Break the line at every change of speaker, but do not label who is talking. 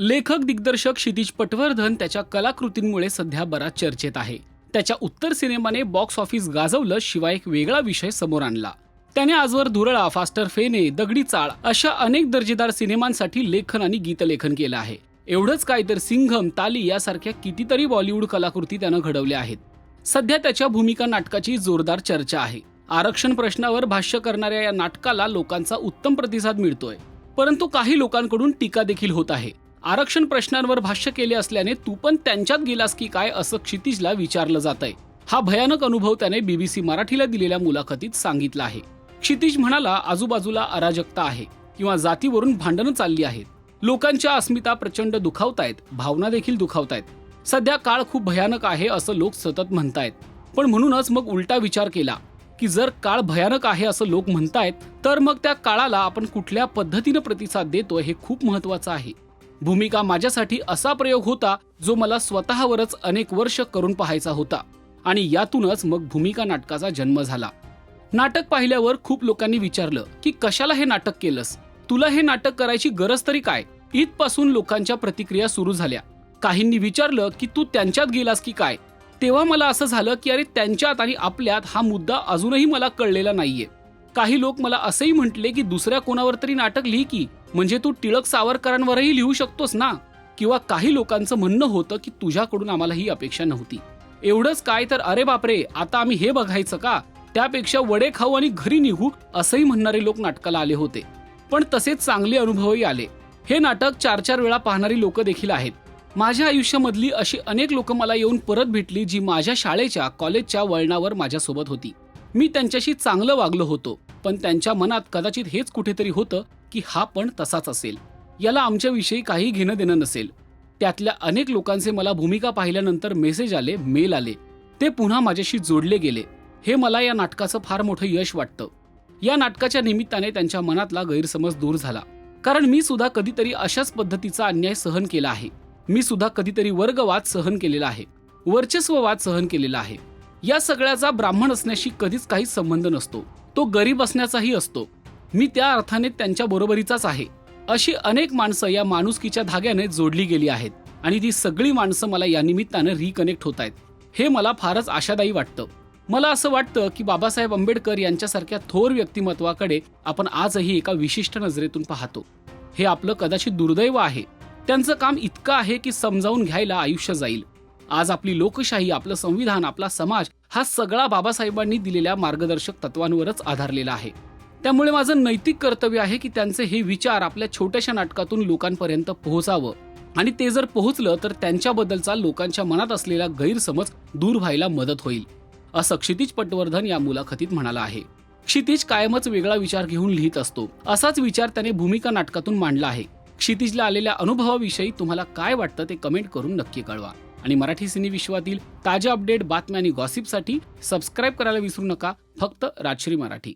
लेखक दिग्दर्शक क्षितिज पटवर्धन त्याच्या कलाकृतींमुळे सध्या बराच चर्चेत आहे. त्याच्या उत्तर सिनेमाने बॉक्स ऑफिस गाजवलं, शिवाय एक वेगळा विषय समोर आणला. त्याने आजवर धुरळा, फास्टर फेणे, दगडी चाळ अशा अनेक दर्जेदार सिनेमांसाठी लेखन आणि गीतलेखन केलं आहे. एवढंच काय तर सिंघम, ताली यासारख्या कितीतरी बॉलिवूड कलाकृती त्यानं घडवल्या आहेत. सध्या त्याच्या भूमिका नाटकाची जोरदार चर्चा आहे. आरक्षण प्रश्नावर भाष्य करणाऱ्या या नाटकाला लोकांचा उत्तम प्रतिसाद मिळतोय, परंतु काही लोकांकडून टीका देखील होत आहे. आरक्षण प्रश्नांवर भाष्य केले असल्याने तू पण त्यांच्यात गेलास की काय असं क्षितिजला विचारलं जातंय. हा भयानक अनुभव त्याने BBC मराठीला दिलेल्या मुलाखतीत सांगितला आहे. क्षितिज म्हणाला, आजूबाजूला अराजकता आहे किंवा जातीवरून भांडणं चालली आहेत. लोकांच्या अस्मिता प्रचंड दुखावतायत, भावना देखील दुखावतायत. सध्या काळ खूप भयानक आहे असं लोक सतत म्हणतायत. पण म्हणूनच मग उलटा विचार केला की जर काळ भयानक आहे असं लोक म्हणतायत, तर मग त्या काळाला आपण कुठल्या पद्धतीनं प्रतिसाद देतोय हे खूप महत्वाचं आहे. भूमिका माझ्यासाठी असा प्रयोग होता जो मला स्वतःवरच अनेक वर्ष करून पाहायचा होता, आणि यातूनच मग भूमिका नाटकाचा जन्म झाला. नाटक पाहिल्यावर खूप लोकांनी विचारलं की कशाला हे नाटक केलंस, तुला हे नाटक करायची गरज तरी काय. इथपासून लोकांच्या प्रतिक्रिया सुरू झाल्या. काहींनी विचारलं की तू त्यांच्यात गेलास की काय. तेव्हा मला असं झालं की अरे, त्यांच्यात आणि आपल्यात हा मुद्दा अजूनही मला कळलेला नाहीये. काही लोक मला असंही म्हटले की दुसऱ्या कोणावर तरी नाटक लिही की, म्हणजे तू टिळक सावरकरांवरही लिहू शकतोस ना. किंवा काही लोकांचं म्हणणं होतं की तुझ्याकडून आम्हाला ही अपेक्षा नव्हती. एवढंच काय तर अरे बापरे, आता आम्ही हे बघायचं का, त्यापेक्षा वडे खाऊ आणि घरी निघू असंही म्हणणारे लोक नाटकाला आले होते. पण तसेच चांगले अनुभवही आले. हे नाटक 4-4 वेळा पाहणारी लोक देखील आहेत. माझ्या आयुष्यामधली अशी अनेक लोक मला येऊन परत भेटली जी माझ्या शाळेच्या, कॉलेजच्या वळणावर माझ्यासोबत होती. मी त्यांच्याशी चांगलं वागलो होतो, पण त्यांच्या मनात कदाचित हेच कुठेतरी होतं की हा पण तसाच असेल, याला आमच्याविषयी काही घेणं देणं नसेल. त्यातल्या अनेक लोकांचे मला भूमिका पाहिल्यानंतर मेसेज आले, मेल आले. ते पुन्हा माझ्याशी जोडले गेले. हे मला या नाटकाचं फार मोठं यश वाटतं. या नाटकाच्या निमित्ताने त्यांच्या मनातला गैरसमज दूर झाला. कारण मी सुद्धा कधीतरी अशाच पद्धतीचा अन्याय सहन केला आहे. मी सुद्धा कधीतरी वर्गवाद सहन केलेला आहे, वर्चस्ववाद सहन केलेला आहे. या सगळ्याचा ब्राह्मण असण्याशी कधीच काही संबंध नसतो, तो गरीब असण्याचाही असतो. मी त्या अर्थाने त्यांच्या बरोबरीचाच आहे. अशी अनेक माणसं या माणुसकीच्या धाग्याने जोडली गेली आहेत, आणि ती सगळी माणसं मला या निमित्तानं रिकनेक्ट होत आहेत. हे मला फारच आशादायी वाटतं. मला असं वाटतं की बाबासाहेब आंबेडकर यांच्यासारख्या थोर व्यक्तिमत्वाकडे आपण आजही एका विशिष्ट नजरेतून पाहतो. हे आपलं कदाचित दुर्दैव आहे. त्यांचं काम इतकं आहे की समजावून घ्यायला आयुष्य जाईल. आज आपली लोकशाही, आपलं संविधान, आपला समाज हा सगळा बाबासाहेबांनी दिलेल्या मार्गदर्शक तत्वांवरच आधारलेला आहे. त्यामुळे माझं नैतिक कर्तव्य आहे की त्यांचे हे विचार आपल्या छोट्याशा नाटकातून लोकांपर्यंत पोहोचावं, आणि ते जर पोहोचलं तर त्यांच्याबद्दलचा लोकांच्या मनात असलेला गैरसमज दूर व्हायला मदत होईल, असं क्षितिज पटवर्धन या मुलाखतीत म्हणाला आहे. क्षितिज कायमच वेगळा विचार घेऊन लिहित असतो. असाच विचार त्याने भूमिका नाटकातून मांडला आहे. क्षितिजला आलेल्या अनुभवाविषयी तुम्हाला काय वाटतं ते कमेंट करून नक्की कळवा. आणि मराठी सिने विश्वातील ताज्या अपडेट, बातम्या आणि गॉसिपसाठी सबस्क्राईब करायला विसरू नका. फक्त राजश्री मराठी.